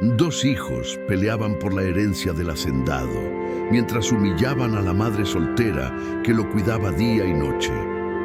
Dos hijos peleaban por la herencia del hacendado, mientras humillaban a la madre soltera que lo cuidaba día y noche.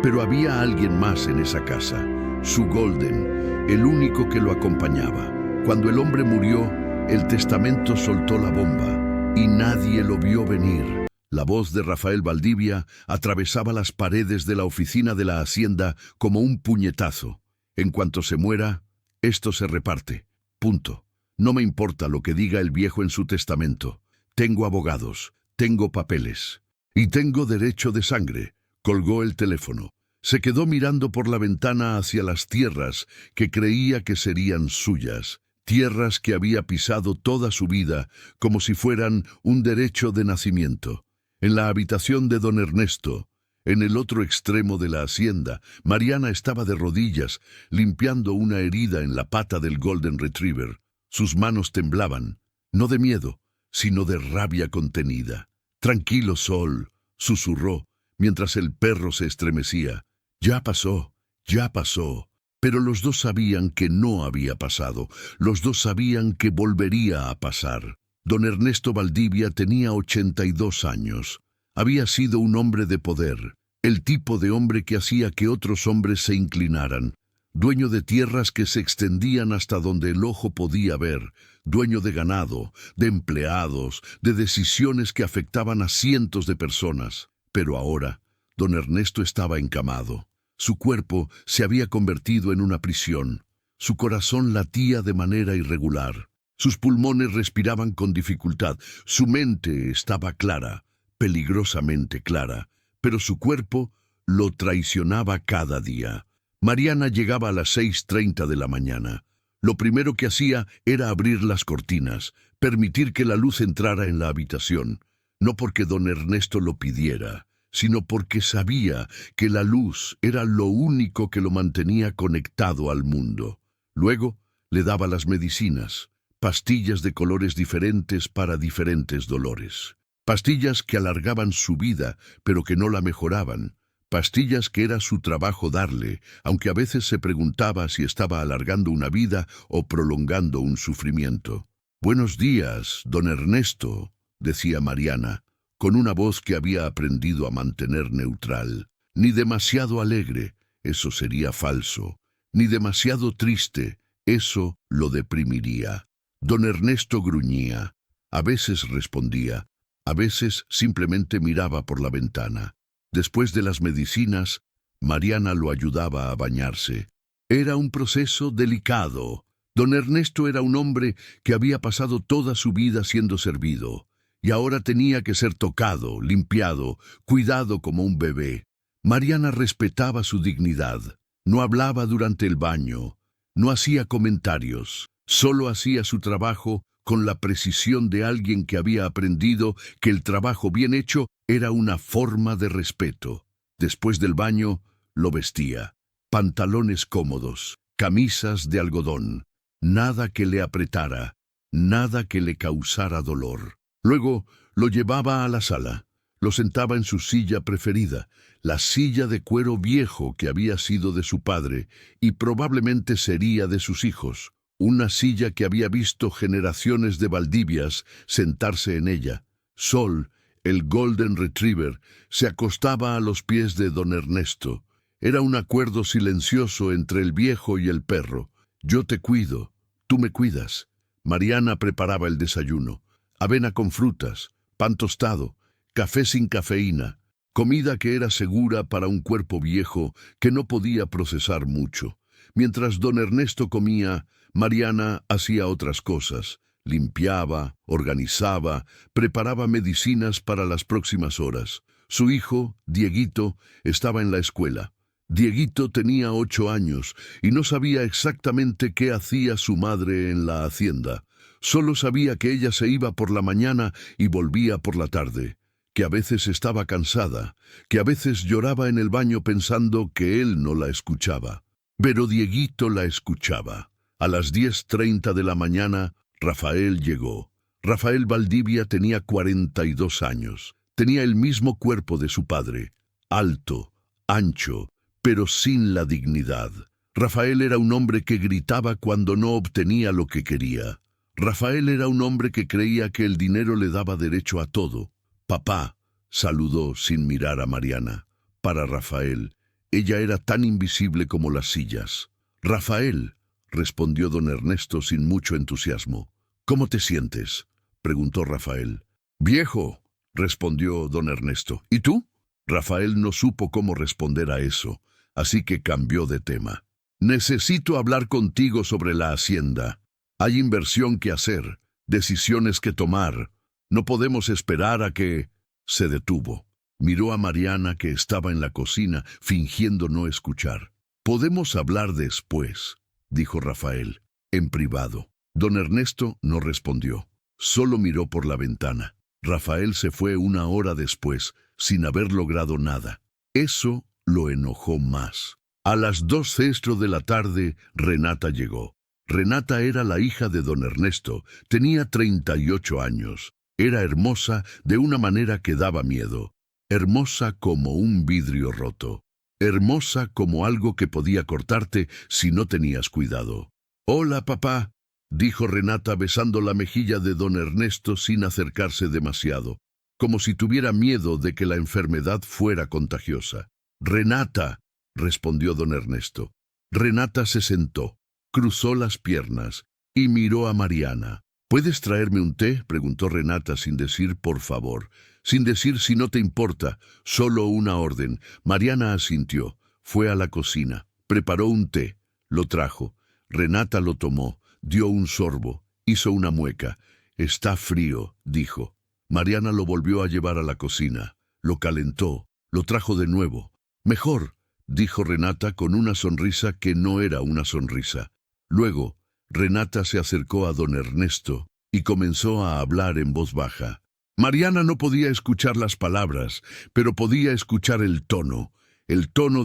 Pero había alguien más en esa casa, su Golden, el único que lo acompañaba. Cuando el hombre murió, el testamento soltó la bomba y nadie lo vio venir. La voz de Rafael Valdivia atravesaba las paredes de la oficina de la hacienda como un puñetazo. En cuanto se muera, esto se reparte. Punto. No me importa lo que diga el viejo en su testamento. Tengo abogados, tengo papeles y tengo derecho de sangre. Colgó el teléfono. Se quedó mirando por la ventana hacia las tierras que creía que serían suyas. Tierras que había pisado toda su vida como si fueran un derecho de nacimiento. En la habitación de don Ernesto, en el otro extremo de la hacienda, Mariana estaba de rodillas, limpiando una herida en la pata del Golden Retriever. Sus manos temblaban, no de miedo, sino de rabia contenida. «Tranquilo, Sol», susurró, mientras el perro se estremecía. «Ya pasó, ya pasó». Pero los dos sabían que no había pasado. Los dos sabían que volvería a pasar. Don Ernesto Valdivia tenía 82 años. Había sido un hombre de poder, el tipo de hombre que hacía que otros hombres se inclinaran. Dueño de tierras que se extendían hasta donde el ojo podía ver, dueño de ganado, de empleados, de decisiones que afectaban a cientos de personas. Pero ahora, don Ernesto estaba encamado. Su cuerpo se había convertido en una prisión. Su corazón latía de manera irregular. Sus pulmones respiraban con dificultad. Su mente estaba clara, peligrosamente clara, pero su cuerpo lo traicionaba cada día. Mariana llegaba a las 6:30 de la mañana. Lo primero que hacía era abrir las cortinas, permitir que la luz entrara en la habitación, no porque don Ernesto lo pidiera, sino porque sabía que la luz era lo único que lo mantenía conectado al mundo. Luego le daba las medicinas, pastillas de colores diferentes para diferentes dolores. Pastillas que alargaban su vida, pero que no la mejoraban. Pastillas que era su trabajo darle, aunque a veces se preguntaba si estaba alargando una vida o prolongando un sufrimiento. «Buenos días, don Ernesto», decía Mariana, con una voz que había aprendido a mantener neutral. Ni demasiado alegre, eso sería falso, ni demasiado triste, eso lo deprimiría. Don Ernesto gruñía. A veces respondía, a veces simplemente miraba por la ventana. Después de las medicinas, Mariana lo ayudaba a bañarse. Era un proceso delicado. Don Ernesto era un hombre que había pasado toda su vida siendo servido, y ahora tenía que ser tocado, limpiado, cuidado como un bebé. Mariana respetaba su dignidad. No hablaba durante el baño, no hacía comentarios, solo hacía su trabajo con la precisión de alguien que había aprendido que el trabajo bien hecho era una forma de respeto. Después del baño, lo vestía. Pantalones cómodos, camisas de algodón, nada que le apretara, nada que le causara dolor. Luego lo llevaba a la sala, lo sentaba en su silla preferida, la silla de cuero viejo que había sido de su padre y probablemente sería de sus hijos. Una silla que había visto generaciones de Valdivias sentarse en ella. Sol, el Golden Retriever, se acostaba a los pies de don Ernesto. Era un acuerdo silencioso entre el viejo y el perro. «Yo te cuido, tú me cuidas». Mariana preparaba el desayuno. Avena con frutas, pan tostado, café sin cafeína, comida que era segura para un cuerpo viejo que no podía procesar mucho. Mientras don Ernesto comía, Mariana hacía otras cosas. Limpiaba, organizaba, preparaba medicinas para las próximas horas. Su hijo, Dieguito, estaba en la escuela. Dieguito tenía 8 años y no sabía exactamente qué hacía su madre en la hacienda. Solo sabía que ella se iba por la mañana y volvía por la tarde, que a veces estaba cansada, que a veces lloraba en el baño pensando que él no la escuchaba. Pero Dieguito la escuchaba. A las 10:30 de la mañana, Rafael llegó. Rafael Valdivia tenía 42 años. Tenía el mismo cuerpo de su padre, alto, ancho, pero sin la dignidad. Rafael era un hombre que gritaba cuando no obtenía lo que quería. Rafael era un hombre que creía que el dinero le daba derecho a todo. Papá, saludó sin mirar a Mariana. Para Rafael, ella era tan invisible como las sillas. Rafael, respondió don Ernesto sin mucho entusiasmo. ¿Cómo te sientes?, preguntó Rafael. Viejo, respondió don Ernesto. ¿Y tú? Rafael no supo cómo responder a eso, así que cambió de tema. Necesito hablar contigo sobre la hacienda. Hay inversión que hacer, decisiones que tomar. No podemos esperar a que... Se detuvo. Miró a Mariana, que estaba en la cocina, fingiendo no escuchar. Podemos hablar después, dijo Rafael, en privado. Don Ernesto no respondió. Solo miró por la ventana. Rafael se fue una hora después, sin haber logrado nada. Eso lo enojó más. A las 2:00 de la tarde, Renata llegó. Renata era la hija de don Ernesto. Tenía 38 años. Era hermosa de una manera que daba miedo. Hermosa como un vidrio roto. Hermosa como algo que podía cortarte si no tenías cuidado. «Hola, papá», dijo Renata besando la mejilla de don Ernesto sin acercarse demasiado, como si tuviera miedo de que la enfermedad fuera contagiosa. «Renata», respondió don Ernesto. Renata se sentó, cruzó las piernas y miró a Mariana. «¿Puedes traerme un té?», preguntó Renata sin decir por favor, sin decir si no te importa, solo una orden. Mariana asintió, fue a la cocina, preparó un té, lo trajo. Renata lo tomó, dio un sorbo, hizo una mueca. «Está frío», dijo. Mariana lo volvió a llevar a la cocina, lo calentó, lo trajo de nuevo. «Mejor», dijo Renata con una sonrisa que no era una sonrisa. Luego, Renata se acercó a don Ernesto y comenzó a hablar en voz baja. Mariana no podía escuchar las palabras, pero podía escuchar el tono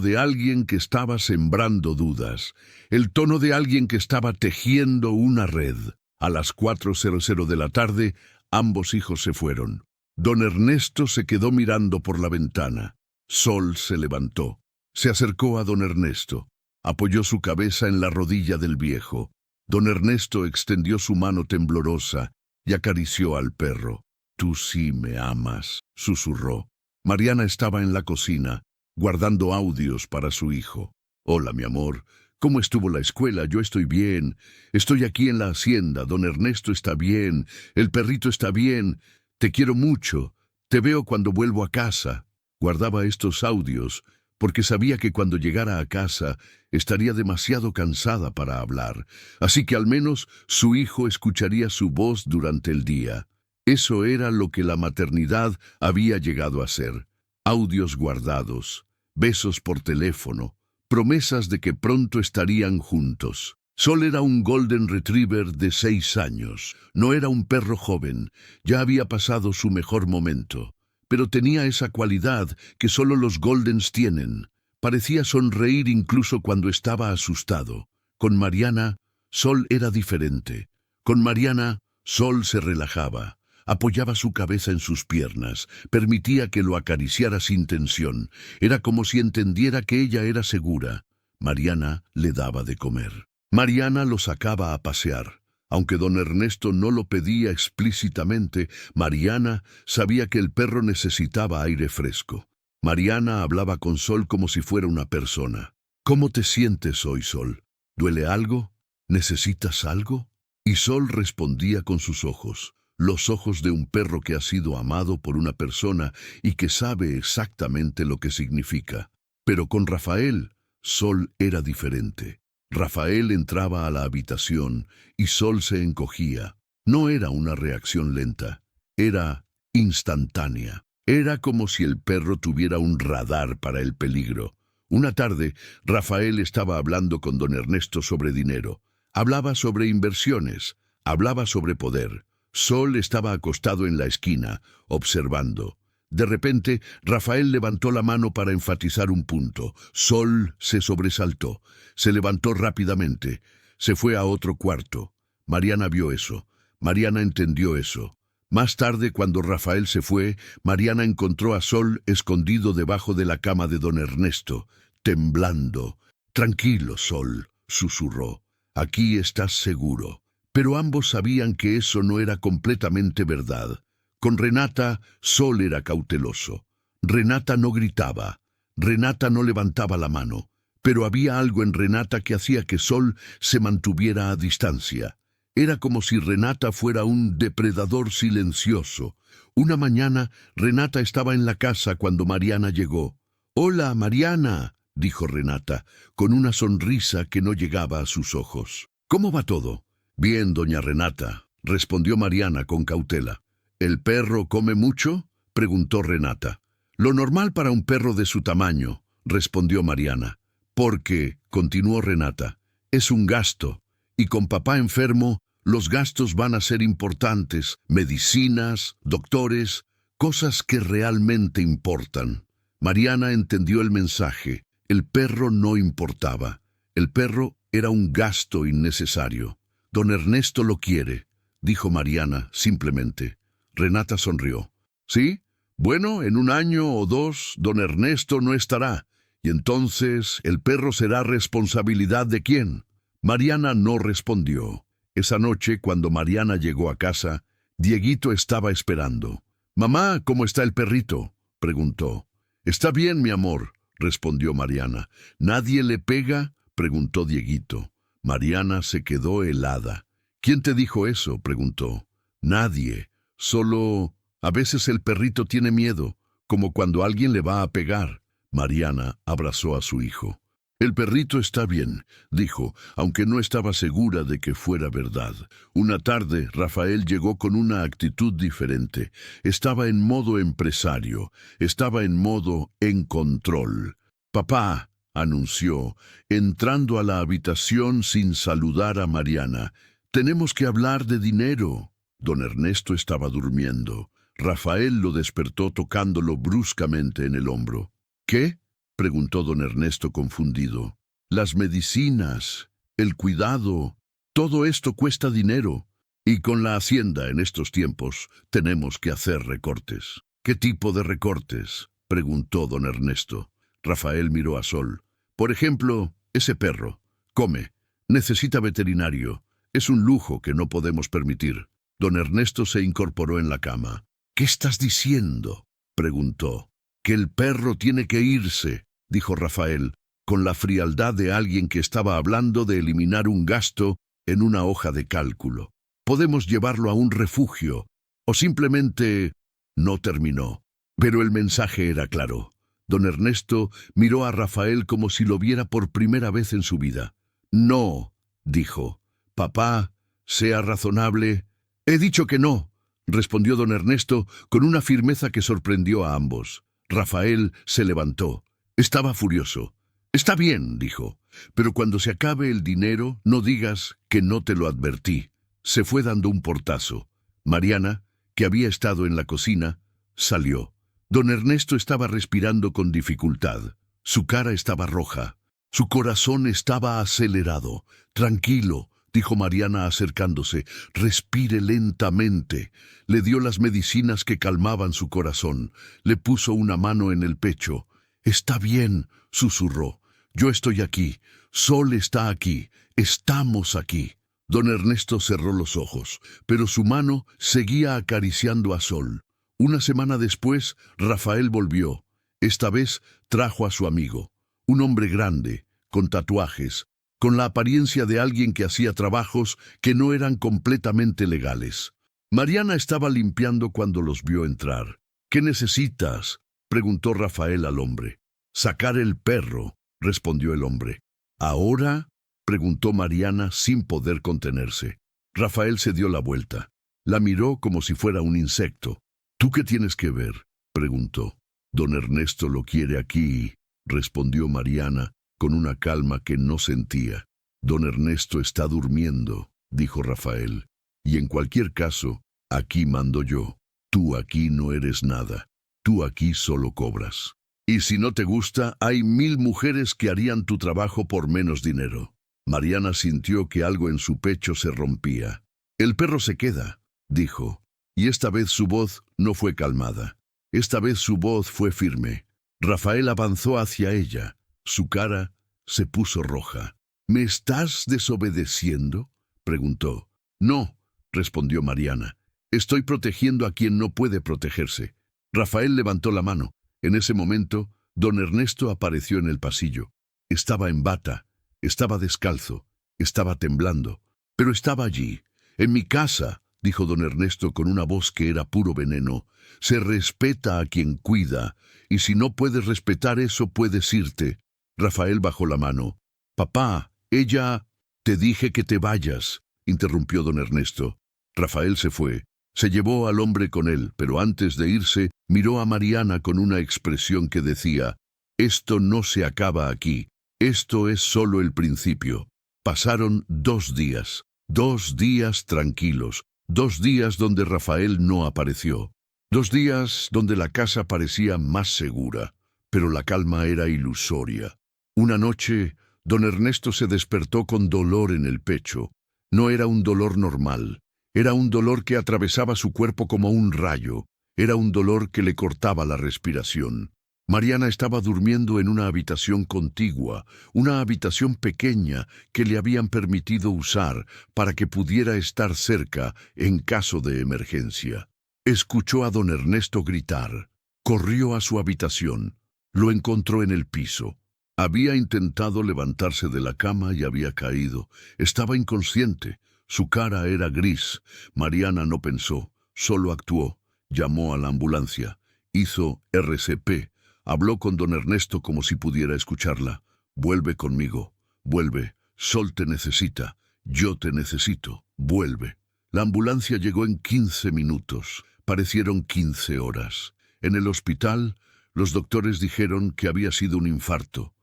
de alguien que estaba sembrando dudas, el tono de alguien que estaba tejiendo una red. A las 4:00 de la tarde, ambos hijos se fueron. Don Ernesto se quedó mirando por la ventana. Sol se levantó, se acercó a don Ernesto, apoyó su cabeza en la rodilla del viejo. Don Ernesto extendió su mano temblorosa y acarició al perro. «Tú sí me amas», susurró. Mariana estaba en la cocina, guardando audios para su hijo. «Hola, mi amor. ¿Cómo estuvo la escuela? Yo estoy bien. Estoy aquí en la hacienda. Don Ernesto está bien. El perrito está bien. Te quiero mucho. Te veo cuando vuelvo a casa». Guardaba estos audios porque sabía que cuando llegara a casa estaría demasiado cansada para hablar, así que al menos su hijo escucharía su voz durante el día. Eso era lo que la maternidad había llegado a ser. Audios guardados, besos por teléfono, promesas de que pronto estarían juntos. Sol era un Golden Retriever de 6 años. No era un perro joven, ya había pasado su mejor momento. Pero tenía esa cualidad que solo los Goldens tienen. Parecía sonreír incluso cuando estaba asustado. Con Mariana, Sol era diferente. Con Mariana, Sol se relajaba. Apoyaba su cabeza en sus piernas, permitía que lo acariciara sin tensión. Era como si entendiera que ella era segura. Mariana le daba de comer. Mariana lo sacaba a pasear. Aunque don Ernesto no lo pedía explícitamente, Mariana sabía que el perro necesitaba aire fresco. Mariana hablaba con Sol como si fuera una persona. «¿Cómo te sientes hoy, Sol? ¿Duele algo? ¿Necesitas algo?» Y Sol respondía con sus ojos. Los ojos de un perro que ha sido amado por una persona y que sabe exactamente lo que significa. Pero con Rafael, Sol era diferente. Rafael entraba a la habitación y Sol se encogía. No era una reacción lenta, era instantánea. Era como si el perro tuviera un radar para el peligro. Una tarde, Rafael estaba hablando con don Ernesto sobre dinero. Hablaba sobre inversiones, hablaba sobre poder. Sol estaba acostado en la esquina, observando. De repente, Rafael levantó la mano para enfatizar un punto. Sol se sobresaltó, se levantó rápidamente, se fue a otro cuarto. Mariana vio eso, Mariana entendió eso. Más tarde, cuando Rafael se fue, Mariana encontró a Sol escondido debajo de la cama de don Ernesto, temblando. «Tranquilo, Sol», susurró. «Aquí estás seguro. Pero ambos sabían que eso no era completamente verdad. Con Renata, Sol era cauteloso. Renata no gritaba. Renata no levantaba la mano. Pero había algo en Renata que hacía que Sol se mantuviera a distancia. Era como si Renata fuera un depredador silencioso. Una mañana, Renata estaba en la casa cuando Mariana llegó. «Hola, Mariana», dijo Renata, con una sonrisa que no llegaba a sus ojos. «¿Cómo va todo?» «Bien, doña Renata», respondió Mariana con cautela. «¿El perro come mucho?», preguntó Renata. «Lo normal para un perro de su tamaño», respondió Mariana. «Porque», continuó Renata, «es un gasto, y con papá enfermo, los gastos van a ser importantes, medicinas, doctores, cosas que realmente importan». Mariana entendió el mensaje. El perro no importaba. El perro era un gasto innecesario. «Don Ernesto lo quiere», dijo Mariana simplemente. Renata sonrió. «¿Sí? Bueno, en 1 año o 2, don Ernesto no estará. Y entonces, ¿el perro será responsabilidad de quién?». Mariana no respondió. Esa noche, cuando Mariana llegó a casa, Dieguito estaba esperando. «Mamá, ¿cómo está el perrito?», preguntó. «Está bien, mi amor», respondió Mariana. «¿Nadie le pega?», preguntó Dieguito. Mariana se quedó helada. «¿Quién te dijo eso?», preguntó. «Nadie. Solo a veces el perrito tiene miedo, como cuando alguien le va a pegar». Mariana abrazó a su hijo. «El perrito está bien», dijo, aunque no estaba segura de que fuera verdad. Una tarde, Rafael llegó con una actitud diferente. Estaba en modo empresario, estaba en modo en control. «Papá», anunció, entrando a la habitación sin saludar a Mariana, «tenemos que hablar de dinero». Don Ernesto estaba durmiendo. Rafael lo despertó tocándolo bruscamente en el hombro. «¿Qué?», preguntó don Ernesto confundido. «Las medicinas, el cuidado, todo esto cuesta dinero. Y con la hacienda en estos tiempos tenemos que hacer recortes». «¿Qué tipo de recortes?», preguntó don Ernesto. Rafael miró a Sol. «Por ejemplo, ese perro. Come. Necesita veterinario. Es un lujo que no podemos permitir». Don Ernesto se incorporó en la cama. «¿Qué estás diciendo?», preguntó. «Que el perro tiene que irse», dijo Rafael, con la frialdad de alguien que estaba hablando de eliminar un gasto en una hoja de cálculo. «Podemos llevarlo a un refugio, o simplemente…». No terminó, pero el mensaje era claro. Don Ernesto miró a Rafael como si lo viera por primera vez en su vida. «No», dijo. «Papá, sea razonable». «He dicho que no», respondió don Ernesto con una firmeza que sorprendió a ambos. Rafael se levantó. Estaba furioso. «Está bien», dijo, «pero cuando se acabe el dinero, no digas que no te lo advertí». Se fue dando un portazo. Mariana, que había estado en la cocina, salió. Don Ernesto estaba respirando con dificultad. Su cara estaba roja. Su corazón estaba acelerado. «Tranquilo», dijo Mariana acercándose. «Respire lentamente». Le dio las medicinas que calmaban su corazón. Le puso una mano en el pecho. «Está bien», susurró. «Yo estoy aquí. Sol está aquí. Estamos aquí». Don Ernesto cerró los ojos, pero su mano seguía acariciando a Sol. Una semana después, Rafael volvió. Esta vez trajo a su amigo. Un hombre grande, con tatuajes, con la apariencia de alguien que hacía trabajos que no eran completamente legales. Mariana estaba limpiando cuando los vio entrar. «¿Qué necesitas?», preguntó Rafael al hombre. «Sacar el perro», respondió el hombre. «¿Ahora?», preguntó Mariana sin poder contenerse. Rafael se dio la vuelta. La miró como si fuera un insecto. «¿Tú qué tienes que ver?», preguntó. «Don Ernesto lo quiere aquí», respondió Mariana con una calma que no sentía. «Don Ernesto está durmiendo», dijo Rafael. «Y en cualquier caso, aquí mando yo. Tú aquí no eres nada. Tú aquí solo cobras. Y si no te gusta, hay 1000 mujeres que harían tu trabajo por menos dinero». Mariana sintió que algo en su pecho se rompía. «El perro se queda», dijo. Y esta vez su voz no fue calmada. Esta vez su voz fue firme. Rafael avanzó hacia ella. Su cara se puso roja. «¿Me estás desobedeciendo?», preguntó. No, respondió Mariana. Estoy protegiendo a quien no puede protegerse. Rafael levantó la mano. En ese momento, don Ernesto apareció en el pasillo. Estaba en bata, estaba descalzo, estaba temblando, pero estaba allí. En mi casa, dijo don Ernesto con una voz que era puro veneno, se respeta a quien cuida, y si no puedes respetar eso, puedes irte. Rafael bajó la mano. Papá, ella... Te dije que te vayas, interrumpió don Ernesto. Rafael se fue. Se llevó al hombre con él, pero antes de irse, miró a Mariana con una expresión que decía: esto no se acaba aquí, esto es solo el principio. Pasaron 2 días, 2 días tranquilos, 2 días donde Rafael no apareció. 2 días donde la casa parecía más segura, pero la calma era ilusoria. Una noche, don Ernesto se despertó con dolor en el pecho. No era un dolor normal. Era un dolor que atravesaba su cuerpo como un rayo. Era un dolor que le cortaba la respiración. Mariana estaba durmiendo en una habitación contigua, una habitación pequeña que le habían permitido usar para que pudiera estar cerca en caso de emergencia. Escuchó a don Ernesto gritar. Corrió a su habitación. Lo encontró en el piso. Había intentado levantarse de la cama y había caído. Estaba inconsciente. Su cara era gris. Mariana no pensó, solo actuó. Llamó a la ambulancia. Hizo RCP. Habló con don Ernesto como si pudiera escucharla. Vuelve conmigo. Vuelve. Sol te necesita. Yo te necesito. Vuelve. La ambulancia llegó en 15 minutos. Parecieron 15 horas. En el hospital, los doctores dijeron que había sido un infarto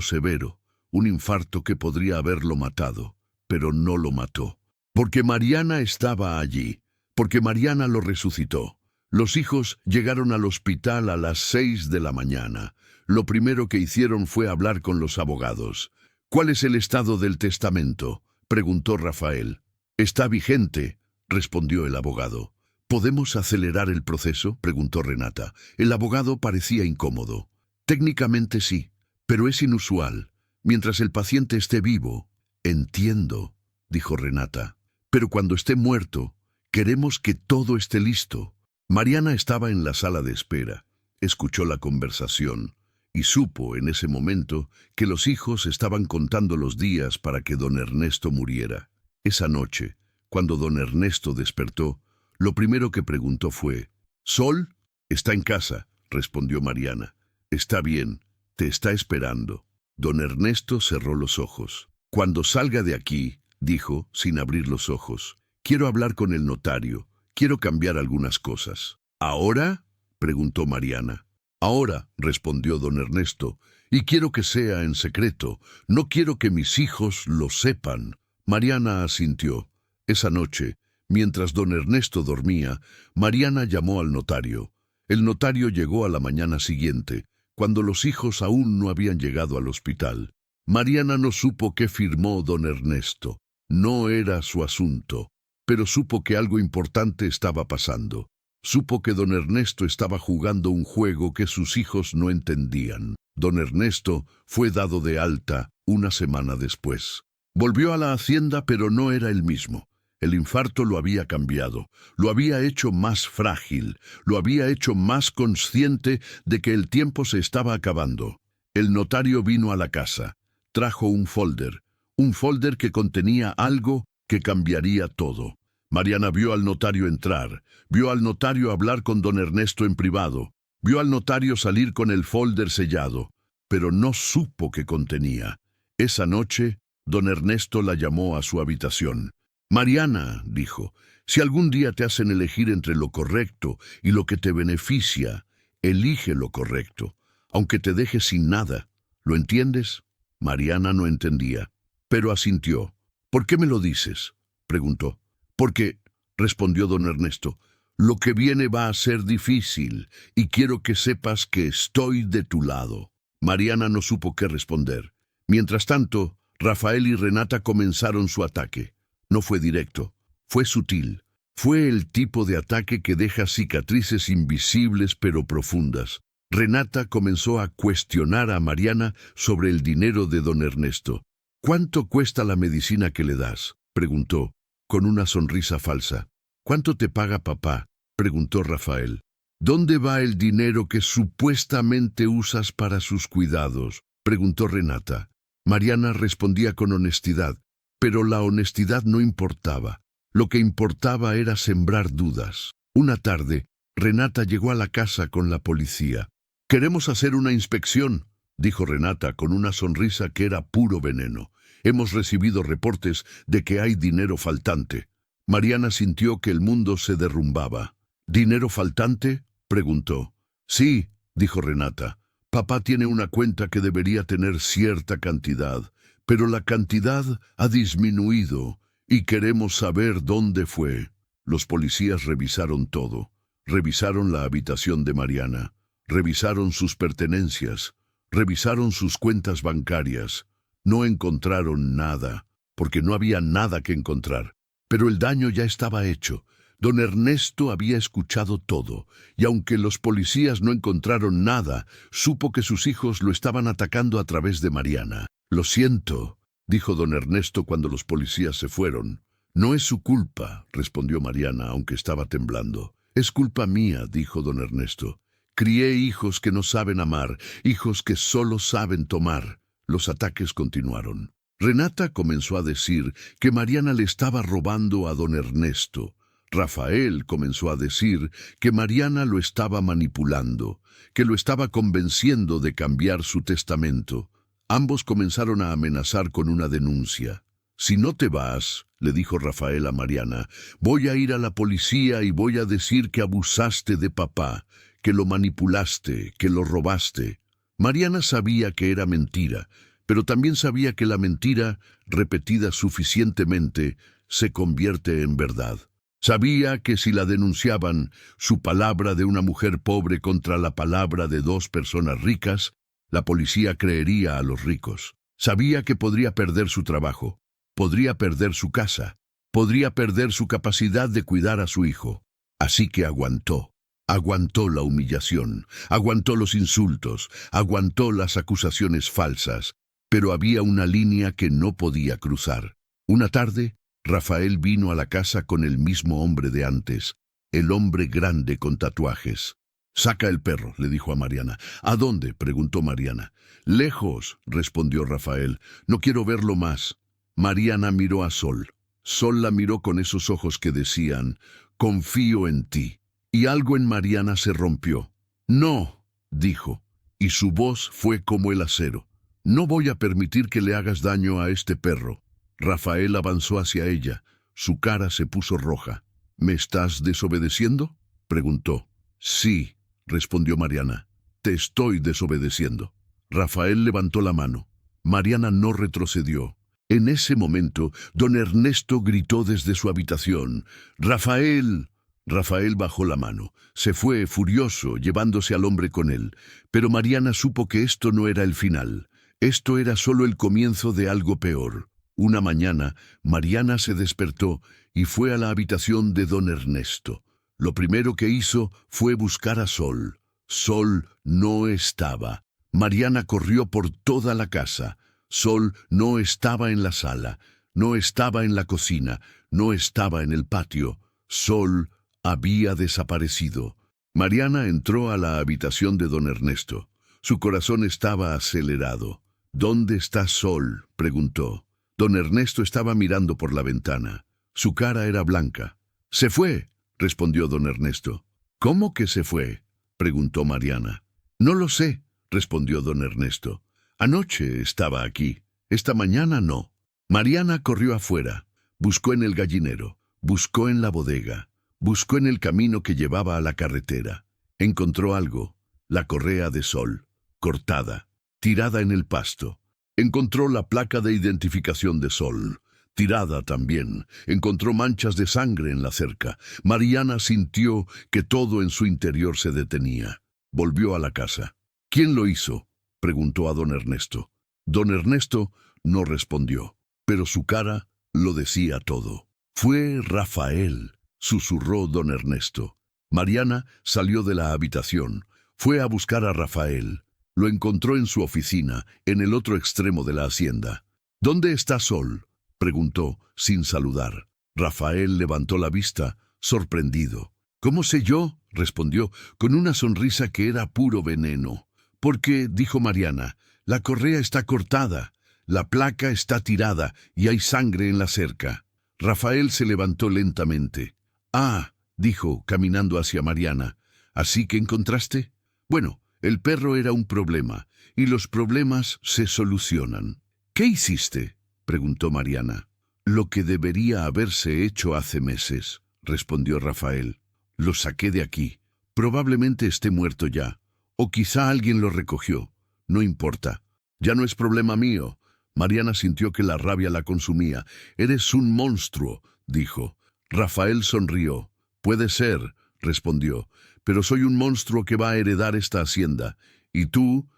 severo, un infarto que podría haberlo matado, pero no lo mató. Porque Mariana estaba allí, porque Mariana lo resucitó. Los hijos llegaron al hospital a las 6 de la mañana. Lo primero que hicieron fue hablar con los abogados. ¿Cuál es el estado del testamento?, preguntó Rafael. Está vigente, respondió el abogado. ¿Podemos acelerar el proceso?, preguntó Renata. El abogado parecía incómodo. Técnicamente sí, pero es inusual. Mientras el paciente esté vivo. Entiendo, dijo Renata. Pero cuando esté muerto, queremos que todo esté listo. Mariana estaba en la sala de espera. Escuchó la conversación y supo en ese momento que los hijos estaban contando los días para que don Ernesto muriera. Esa noche, cuando don Ernesto despertó, lo primero que preguntó fue: «¿Sol?» «Está en casa», respondió Mariana. «Está bien, te está esperando». Don Ernesto cerró los ojos. «Cuando salga de aquí», dijo, sin abrir los ojos, «quiero hablar con el notario. Quiero cambiar algunas cosas». «¿Ahora?», preguntó Mariana. «Ahora», respondió don Ernesto, «y quiero que sea en secreto. No quiero que mis hijos lo sepan». Mariana asintió. Esa noche, mientras don Ernesto dormía, Mariana llamó al notario. El notario llegó a la mañana siguiente, cuando los hijos aún no habían llegado al hospital. Mariana no supo qué firmó don Ernesto. No era su asunto, pero supo que algo importante estaba pasando. Supo que don Ernesto estaba jugando un juego que sus hijos no entendían. Don Ernesto fue dado de alta una semana después. Volvió a la hacienda, pero no era el mismo. El infarto lo había cambiado, lo había hecho más frágil, lo había hecho más consciente de que el tiempo se estaba acabando. El notario vino a la casa. Trajo un folder que contenía algo que cambiaría todo. Mariana vio al notario entrar, vio al notario hablar con don Ernesto en privado, vio al notario salir con el folder sellado, pero no supo qué contenía. Esa noche, don Ernesto la llamó a su habitación. «Mariana», dijo, «si algún día te hacen elegir entre lo correcto y lo que te beneficia, elige lo correcto, aunque te deje sin nada. ¿Lo entiendes?» Mariana no entendía, pero asintió. «¿Por qué me lo dices?», preguntó. «Porque», respondió don Ernesto, «lo que viene va a ser difícil y quiero que sepas que estoy de tu lado». Mariana no supo qué responder. Mientras tanto, Rafael y Renata comenzaron su ataque. No fue directo, fue sutil. Fue el tipo de ataque que deja cicatrices invisibles pero profundas. Renata comenzó a cuestionar a Mariana sobre el dinero de don Ernesto. «¿Cuánto cuesta la medicina que le das?», preguntó. con una sonrisa falsa. ¿Cuánto te paga papá?, preguntó Rafael. ¿Dónde va el dinero que supuestamente usas para sus cuidados?, preguntó Renata. Mariana respondía con honestidad, pero la honestidad no importaba. Lo que importaba era sembrar dudas. Una tarde, Renata llegó a la casa con la policía. «Queremos hacer una inspección», dijo Renata con una sonrisa que era puro veneno. «Hemos recibido reportes de que hay dinero faltante». Mariana sintió que el mundo se derrumbaba. «¿Dinero faltante?», preguntó. «Sí», dijo Renata. «Papá tiene una cuenta que debería tener cierta cantidad, pero la cantidad ha disminuido y queremos saber dónde fue». Los policías revisaron todo. Revisaron la habitación de Mariana. Revisaron sus pertenencias. Revisaron sus cuentas bancarias. No encontraron nada, porque no había nada que encontrar. Pero el daño ya estaba hecho. Don Ernesto había escuchado todo, y aunque los policías no encontraron nada, supo que sus hijos lo estaban atacando a través de Mariana. «Lo siento», dijo don Ernesto cuando los policías se fueron. «No es su culpa», respondió Mariana, aunque estaba temblando. «Es culpa mía», dijo don Ernesto. «Crié hijos que no saben amar, hijos que solo saben tomar». Los ataques continuaron. Renata comenzó a decir que Mariana le estaba robando a don Ernesto. Rafael comenzó a decir que Mariana lo estaba manipulando, que lo estaba convenciendo de cambiar su testamento. Ambos comenzaron a amenazar con una denuncia. «Si no te vas», le dijo Rafael a Mariana, «voy a ir a la policía y voy a decir que abusaste de papá, que lo manipulaste, que lo robaste». Mariana sabía que era mentira, pero también sabía que la mentira, repetida suficientemente, se convierte en verdad. Sabía que si la denunciaban, su palabra de una mujer pobre contra la palabra de dos personas ricas, la policía creería a los ricos. Sabía que podría perder su trabajo, podría perder su casa, podría perder su capacidad de cuidar a su hijo. Así que aguantó. Aguantó la humillación, aguantó los insultos, aguantó las acusaciones falsas, pero había una línea que no podía cruzar. Una tarde, Rafael vino a la casa con el mismo hombre de antes, el hombre grande con tatuajes. «Saca el perro», le dijo a Mariana. «¿A dónde?», preguntó Mariana. «Lejos», respondió Rafael. «No quiero verlo más». Mariana miró a Sol. Sol la miró con esos ojos que decían, «Confío en ti». Y algo en Mariana se rompió. «No», dijo, y su voz fue como el acero. «No voy a permitir que le hagas daño a este perro». Rafael avanzó hacia ella. Su cara se puso roja. «¿Me estás desobedeciendo?», preguntó. «Sí», respondió Mariana. «Te estoy desobedeciendo». Rafael levantó la mano. Mariana no retrocedió. En ese momento, don Ernesto gritó desde su habitación. «¡Rafael!». Rafael bajó la mano. Se fue, furioso, llevándose al hombre con él. Pero Mariana supo que esto no era el final. Esto era solo el comienzo de algo peor. Una mañana, Mariana se despertó y fue a la habitación de don Ernesto. Lo primero que hizo fue buscar a Sol. Sol no estaba. Mariana corrió por toda la casa. Sol no estaba en la sala, no estaba en la cocina, no estaba en el patio. Sol había desaparecido. Mariana entró a la habitación de don Ernesto. Su corazón estaba acelerado. «¿Dónde está Sol?», preguntó. Don Ernesto estaba mirando por la ventana. Su cara era blanca. «Se fue», respondió don Ernesto. «¿Cómo que se fue?», preguntó Mariana. «No lo sé», respondió don Ernesto. «Anoche estaba aquí. Esta mañana no». Mariana corrió afuera. Buscó en el gallinero. Buscó en la bodega. Buscó en el camino que llevaba a la carretera. Encontró algo. La correa de Sol, cortada, tirada en el pasto. Encontró la placa de identificación de Sol, tirada también. Encontró manchas de sangre en la cerca. Mariana sintió que todo en su interior se detenía. Volvió a la casa. «¿Quién lo hizo?», preguntó a don Ernesto. Don Ernesto no respondió, pero su cara lo decía todo. «Fue Rafael», susurró don Ernesto. Mariana salió de la habitación. Fue a buscar a Rafael. Lo encontró en su oficina, en el otro extremo de la hacienda. «¿Dónde está Sol?», preguntó, sin saludar. Rafael levantó la vista, sorprendido. «¿Cómo sé yo?», respondió, con una sonrisa que era puro veneno. «Porque», dijo Mariana, «la correa está cortada, la placa está tirada y hay sangre en la cerca». Rafael se levantó lentamente. «Ah», dijo, caminando hacia Mariana, «¿así que encontraste?». «Bueno, el perro era un problema, y los problemas se solucionan». «¿Qué hiciste?», preguntó Mariana. «Lo que debería haberse hecho hace meses», respondió Rafael. «Lo saqué de aquí. Probablemente esté muerto ya. O quizá alguien lo recogió. No importa. Ya no es problema mío». Mariana sintió que la rabia la consumía. «Eres un monstruo», dijo. Rafael sonrió. «Puede ser», respondió, «pero soy un monstruo que va a heredar esta hacienda. Y tú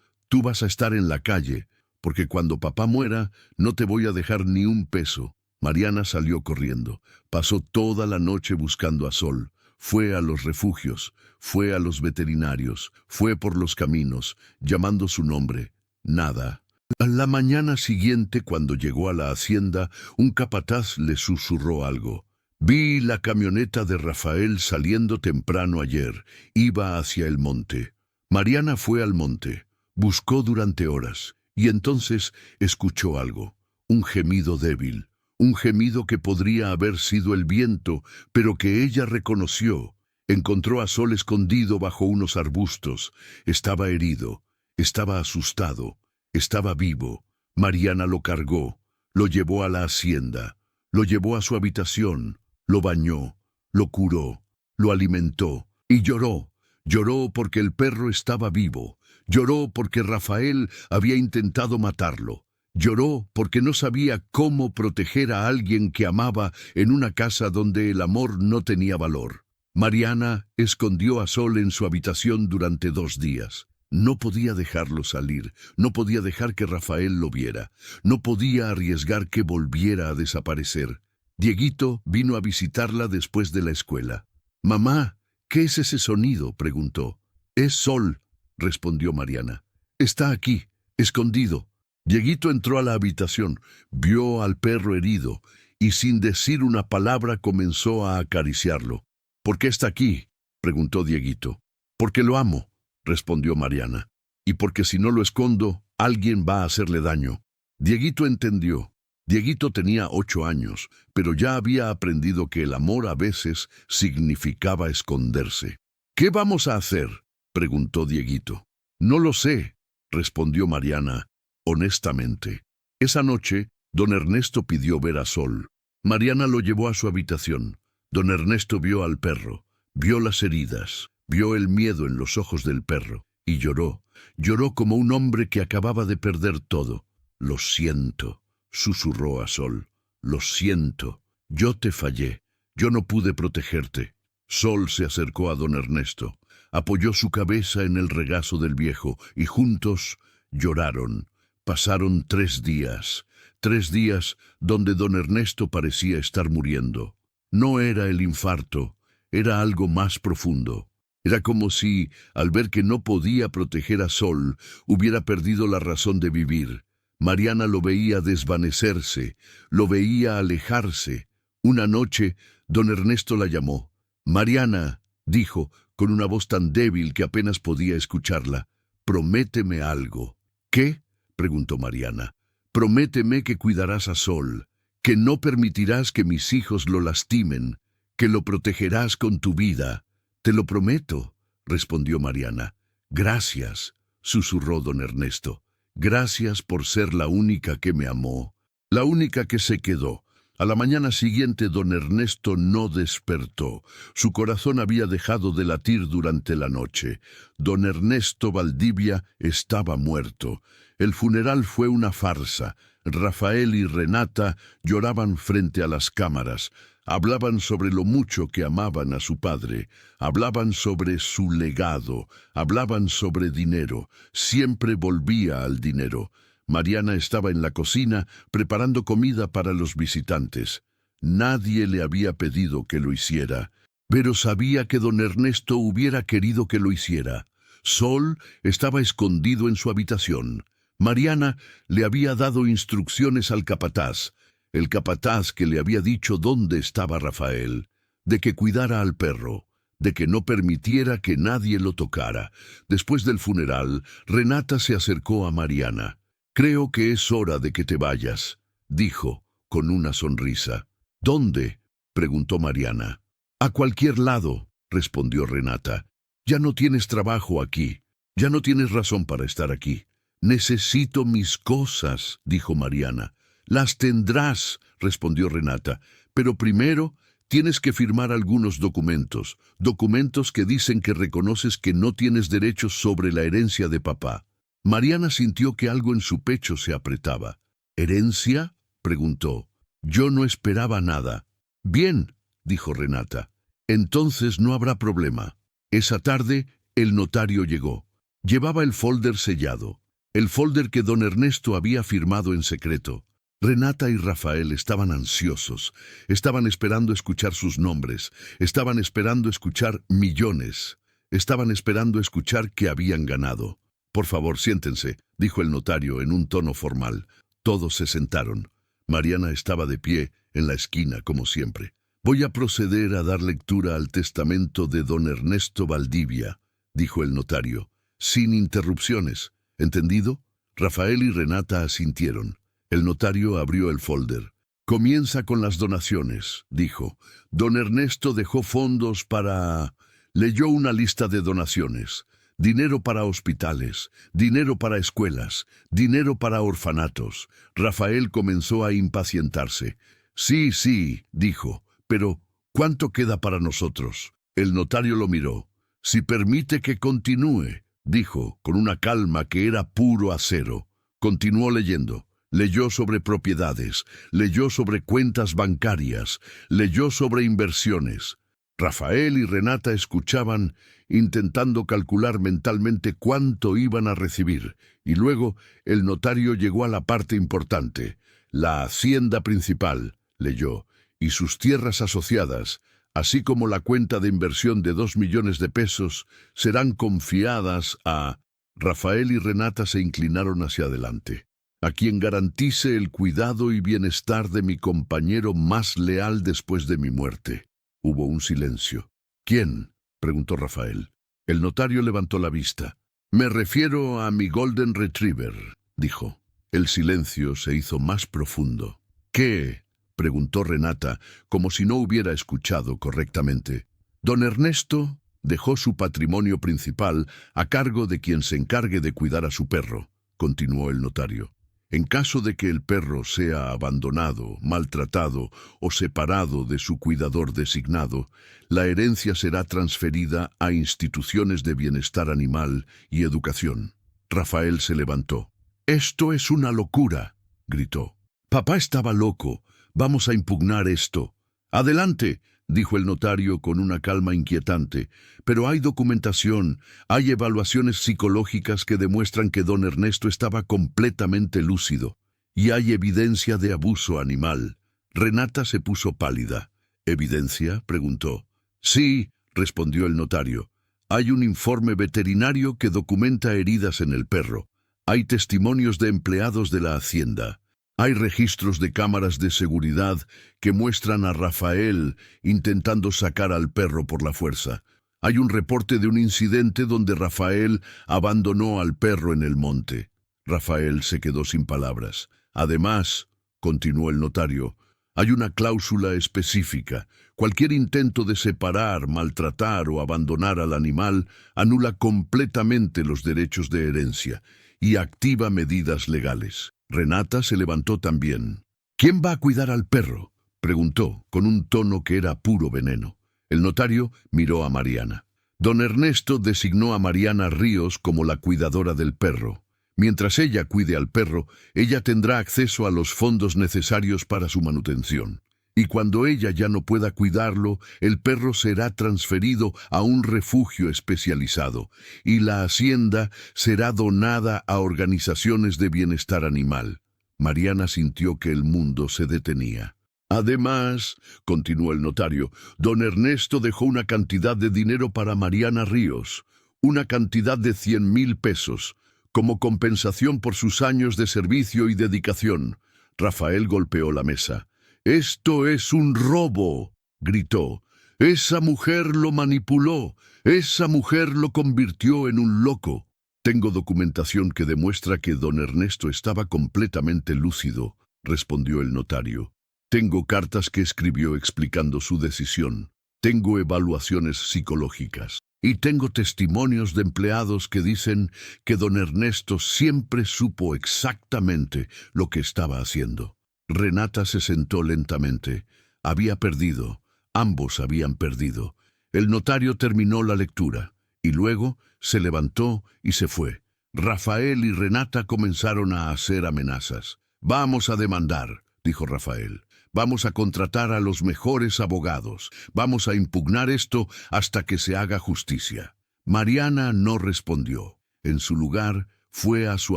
vas a estar en la calle, porque cuando papá muera no te voy a dejar ni un peso». Mariana salió corriendo. Pasó toda la noche buscando a Sol. Fue a los refugios, fue a los veterinarios, fue por los caminos, llamando su nombre. Nada. A la mañana siguiente, cuando llegó a la hacienda, un capataz le susurró algo. «Vi la camioneta de Rafael saliendo temprano ayer. Iba hacia el monte». Mariana fue al monte. Buscó durante horas, y entonces escuchó algo. Un gemido débil. Un gemido que podría haber sido el viento, pero que ella reconoció. Encontró a Sol escondido bajo unos arbustos. Estaba herido, estaba asustado, estaba vivo. Mariana lo cargó, lo llevó a la hacienda, lo llevó a su habitación, lo bañó, lo curó, lo alimentó y lloró. Lloró porque el perro estaba vivo. Lloró porque Rafael había intentado matarlo. Lloró porque no sabía cómo proteger a alguien que amaba en una casa donde el amor no tenía valor. Mariana escondió a Sol en su habitación durante 2 días. No podía dejarlo salir, no podía dejar que Rafael lo viera, no podía arriesgar que volviera a desaparecer. Dieguito vino a visitarla después de la escuela. «Mamá, ¿qué es ese sonido?», preguntó. «Es Sol», respondió Mariana. «Está aquí, escondido». Dieguito entró a la habitación, vio al perro herido y sin decir una palabra comenzó a acariciarlo. «¿Por qué está aquí?», preguntó Dieguito. «Porque lo amo», respondió Mariana. «Y porque si no lo escondo, alguien va a hacerle daño». Dieguito entendió. Dieguito tenía 8 años, pero ya había aprendido que el amor a veces significaba esconderse. «¿Qué vamos a hacer?», preguntó Dieguito. «No lo sé», respondió Mariana. Honestamente. Esa noche, don Ernesto pidió ver a Sol. Mariana lo llevó a su habitación. Don Ernesto vio al perro, vio las heridas, vio el miedo en los ojos del perro, y lloró. Lloró como un hombre que acababa de perder todo. «Lo siento», susurró a Sol. «Lo siento. Yo te fallé. Yo no pude protegerte». Sol se acercó a don Ernesto, apoyó su cabeza en el regazo del viejo, y juntos lloraron. Pasaron 3 días, 3 días donde don Ernesto parecía estar muriendo. No era el infarto, era algo más profundo. Era como si, al ver que no podía proteger a Sol, hubiera perdido la razón de vivir. Mariana lo veía desvanecerse, lo veía alejarse. Una noche, don Ernesto la llamó. «Mariana», dijo, con una voz tan débil que apenas podía escucharla, «prométeme algo». «¿Qué?», preguntó Mariana. «Prométeme que cuidarás a Sol, que no permitirás que mis hijos lo lastimen, que lo protegerás con tu vida». «Te lo prometo», respondió Mariana. «Gracias», susurró don Ernesto. «Gracias por ser la única que me amó, la única que se quedó». A la mañana siguiente don Ernesto no despertó. Su corazón había dejado de latir durante la noche. Don Ernesto Valdivia estaba muerto. El funeral fue una farsa. Rafael y Renata lloraban frente a las cámaras. Hablaban sobre lo mucho que amaban a su padre. Hablaban sobre su legado. Hablaban sobre dinero. Siempre volvía al dinero. Mariana estaba en la cocina preparando comida para los visitantes. Nadie le había pedido que lo hiciera, pero sabía que don Ernesto hubiera querido que lo hiciera. Sol estaba escondido en su habitación. Mariana le había dado instrucciones al capataz. el capataz que le había dicho dónde estaba Rafael, de que cuidara al perro, de que no permitiera que nadie lo tocara. Después del funeral, Renata se acercó a Mariana. «Creo que es hora de que te vayas», dijo, con una sonrisa. «¿Dónde?», preguntó Mariana. «A cualquier lado», respondió Renata. «Ya no tienes trabajo aquí. Ya no tienes razón para estar aquí». «Necesito mis cosas», dijo Mariana. «Las tendrás», respondió Renata, «pero primero tienes que firmar algunos documentos, documentos que dicen que reconoces que no tienes derechos sobre la herencia de papá». Mariana sintió que algo en su pecho se apretaba. «¿Herencia?», preguntó. «Yo no esperaba nada». «Bien», dijo Renata. «Entonces no habrá problema». Esa tarde el notario llegó. Llevaba el folder sellado, el folder que don Ernesto había firmado en secreto. Renata y Rafael estaban ansiosos, estaban esperando escuchar sus nombres, estaban esperando escuchar millones, estaban esperando escuchar que habían ganado. «Por favor, siéntense», dijo el notario en un tono formal. Todos se sentaron. Mariana estaba de pie en la esquina, como siempre. «Voy a proceder a dar lectura al testamento de don Ernesto Valdivia», dijo el notario, «sin interrupciones. ¿Entendido?». Rafael y Renata asintieron. El notario abrió el folder. «Comienza con las donaciones», dijo. «Don Ernesto dejó fondos para...». Leyó una lista de donaciones. Dinero para hospitales, dinero para escuelas, dinero para orfanatos. Rafael comenzó a impacientarse. «Sí, sí», dijo, «pero ¿cuánto queda para nosotros?». El notario lo miró. «Si permite que continúe», dijo, con una calma que era puro acero. Continuó leyendo. Leyó sobre propiedades, leyó sobre cuentas bancarias, leyó sobre inversiones. Rafael y Renata escuchaban, intentando calcular mentalmente cuánto iban a recibir, y luego el notario llegó a la parte importante. «La hacienda principal», leyó, «y sus tierras asociadas, así como la cuenta de inversión de 2 millones de pesos, serán confiadas a...». Rafael y Renata se inclinaron hacia adelante. «A quien garantice el cuidado y bienestar de mi compañero más leal después de mi muerte». Hubo un silencio. «¿Quién?», preguntó Rafael. El notario levantó la vista. «Me refiero a mi Golden Retriever», dijo. El silencio se hizo más profundo. «¿Qué?», preguntó Renata, como si no hubiera escuchado correctamente. «Don Ernesto dejó su patrimonio principal a cargo de quien se encargue de cuidar a su perro», continuó el notario. «En caso de que el perro sea abandonado, maltratado o separado de su cuidador designado, la herencia será transferida a instituciones de bienestar animal y educación». Rafael se levantó. «Esto es una locura», gritó. «Papá estaba loco. Vamos a impugnar esto». «Adelante», dijo el notario con una calma inquietante, «pero hay documentación, hay evaluaciones psicológicas que demuestran que don Ernesto estaba completamente lúcido, y hay evidencia de abuso animal». Renata se puso pálida. «¿Evidencia?», preguntó. «Sí», respondió el notario. «Hay un informe veterinario que documenta heridas en el perro. Hay testimonios de empleados de la hacienda. Hay registros de cámaras de seguridad que muestran a Rafael intentando sacar al perro por la fuerza. Hay un reporte de un incidente donde Rafael abandonó al perro en el monte». Rafael se quedó sin palabras. «Además», continuó el notario, «hay una cláusula específica. Cualquier intento de separar, maltratar o abandonar al animal anula completamente los derechos de herencia y activa medidas legales». Renata se levantó también. «¿Quién va a cuidar al perro?», preguntó, con un tono que era puro veneno. El notario miró a Mariana. Don Ernesto designó a Mariana Ríos como la cuidadora del perro. Mientras ella cuide al perro, ella tendrá acceso a los fondos necesarios para su manutención. Y cuando ella ya no pueda cuidarlo, el perro será transferido a un refugio especializado, y la hacienda será donada a organizaciones de bienestar animal. Mariana sintió que el mundo se detenía. «Además», continuó el notario, «don Ernesto dejó una cantidad de dinero para Mariana Ríos, una cantidad de 100,000 pesos, como compensación por sus años de servicio y dedicación. Rafael golpeó la mesa. «¡Esto es un robo!», gritó. «Esa mujer lo manipuló. Esa mujer lo convirtió en un loco». «Tengo documentación que demuestra que don Ernesto estaba completamente lúcido», respondió el notario. «Tengo cartas que escribió explicando su decisión. Tengo evaluaciones psicológicas. Y tengo testimonios de empleados que dicen que don Ernesto siempre supo exactamente lo que estaba haciendo». Renata se sentó lentamente. Había perdido. Ambos habían perdido. El notario terminó la lectura y luego se levantó y se fue. Rafael y Renata comenzaron a hacer amenazas. «Vamos a demandar», dijo Rafael. «Vamos a contratar a los mejores abogados. Vamos a impugnar esto hasta que se haga justicia». Mariana no respondió. En su lugar, fue a su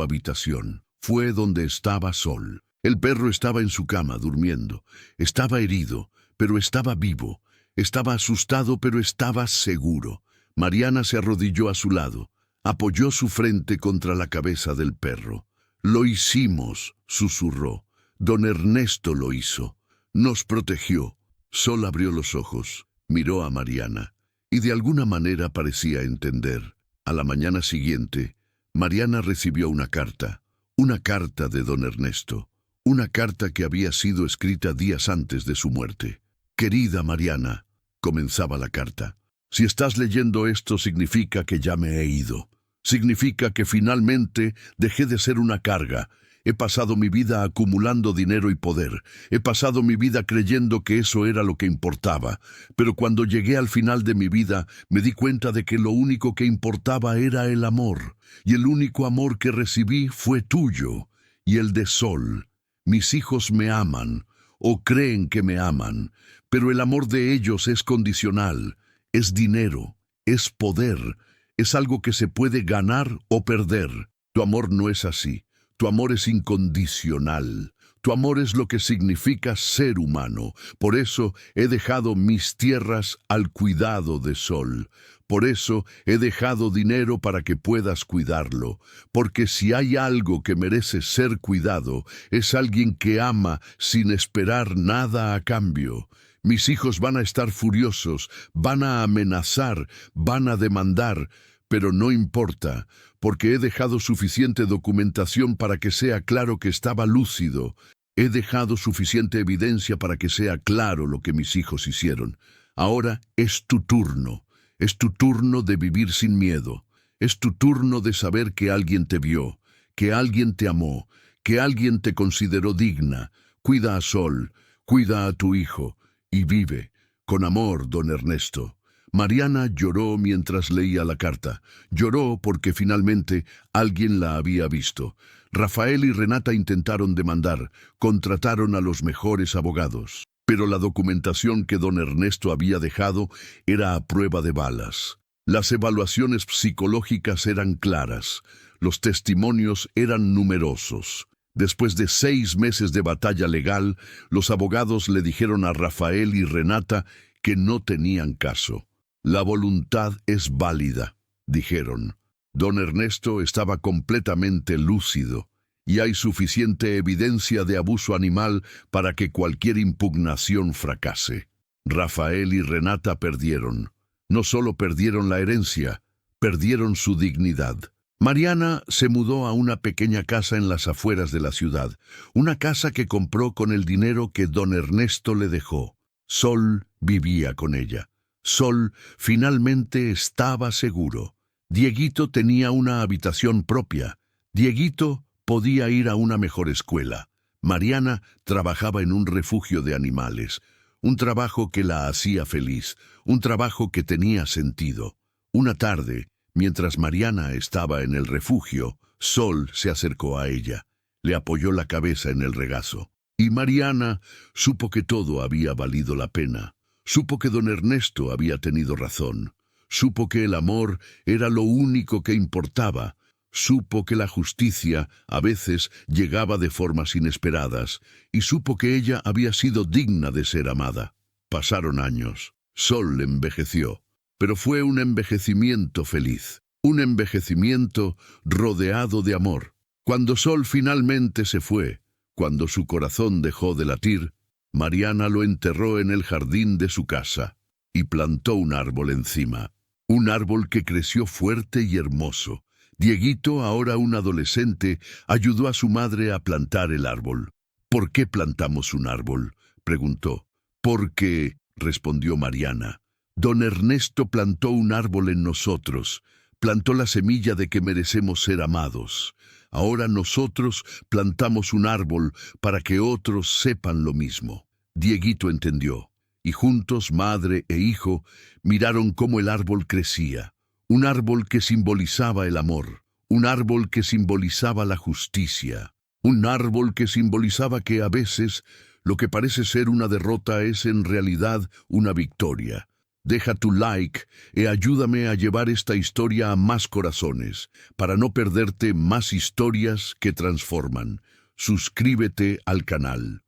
habitación. Fue donde estaba Sol. El perro estaba en su cama, durmiendo. Estaba herido, pero estaba vivo. Estaba asustado, pero estaba seguro. Mariana se arrodilló a su lado. Apoyó su frente contra la cabeza del perro. «Lo hicimos», susurró. «Don Ernesto lo hizo. Nos protegió». Sol abrió los ojos, miró a Mariana, y de alguna manera parecía entender. A la mañana siguiente, Mariana recibió una carta de don Ernesto. Una carta que había sido escrita días antes de su muerte. «Querida Mariana», comenzaba la carta, «si estás leyendo esto significa que ya me he ido. Significa que finalmente dejé de ser una carga. He pasado mi vida acumulando dinero y poder. He pasado mi vida creyendo que eso era lo que importaba. Pero cuando llegué al final de mi vida, me di cuenta de que lo único que importaba era el amor. Y el único amor que recibí fue tuyo y el de Sol. Mis hijos me aman, o creen que me aman, pero el amor de ellos es condicional, es dinero, es poder, es algo que se puede ganar o perder. Tu amor no es así, tu amor es incondicional. Tu amor es lo que significa ser humano. Por eso he dejado mis tierras al cuidado de Sol. Por eso he dejado dinero para que puedas cuidarlo. Porque si hay algo que merece ser cuidado, es alguien que ama sin esperar nada a cambio. Mis hijos van a estar furiosos, van a amenazar, van a demandar, pero no importa, porque he dejado suficiente documentación para que sea claro que estaba lúcido. He dejado suficiente evidencia para que sea claro lo que mis hijos hicieron. Ahora es tu turno. Es tu turno de vivir sin miedo. Es tu turno de saber que alguien te vio, que alguien te amó, que alguien te consideró digna. Cuida a Sol, cuida a tu hijo y vive. Con amor, don Ernesto. Mariana lloró mientras leía la carta. Lloró porque finalmente alguien la había visto. Rafael y Renata intentaron demandar, contrataron a los mejores abogados. Pero la documentación que don Ernesto había dejado era a prueba de balas. Las evaluaciones psicológicas eran claras. Los testimonios eran numerosos. Después de 6 meses de batalla legal, los abogados le dijeron a Rafael y Renata que no tenían caso. «La voluntad es válida», dijeron. Don Ernesto estaba completamente lúcido, y hay suficiente evidencia de abuso animal para que cualquier impugnación fracase. Rafael y Renata perdieron. No solo perdieron la herencia, perdieron su dignidad. Mariana se mudó a una pequeña casa en las afueras de la ciudad, una casa que compró con el dinero que don Ernesto le dejó. Sol vivía con ella. Sol finalmente estaba seguro. Dieguito tenía una habitación propia. Dieguito podía ir a una mejor escuela. Mariana trabajaba en un refugio de animales, un trabajo que la hacía feliz, un trabajo que tenía sentido. Una tarde, mientras Mariana estaba en el refugio, Sol se acercó a ella, le apoyó la cabeza en el regazo. Y Mariana supo que todo había valido la pena. Supo que don Ernesto había tenido razón. Supo que el amor era lo único que importaba. Supo que la justicia a veces llegaba de formas inesperadas, y supo que ella había sido digna de ser amada. Pasaron años. Sol envejeció, pero fue un envejecimiento feliz, un envejecimiento rodeado de amor. Cuando Sol finalmente se fue, Cuando su corazón dejó de latir, Mariana lo enterró en el jardín de su casa y plantó un árbol encima. Un árbol que creció fuerte y hermoso. Dieguito, ahora un adolescente, ayudó a su madre a plantar el árbol. ¿Por qué plantamos un árbol?, preguntó. Porque, respondió Mariana, don Ernesto plantó un árbol en nosotros, plantó la semilla de que merecemos ser amados. Ahora nosotros plantamos un árbol para que otros sepan lo mismo. Dieguito entendió, y juntos, madre e hijo, miraron cómo el árbol crecía. Un árbol que simbolizaba el amor, un árbol que simbolizaba la justicia, un árbol que simbolizaba que a veces lo que parece ser una derrota es en realidad una victoria. Deja tu like y ayúdame a llevar esta historia a más corazones, para no perderte más historias que transforman. Suscríbete al canal.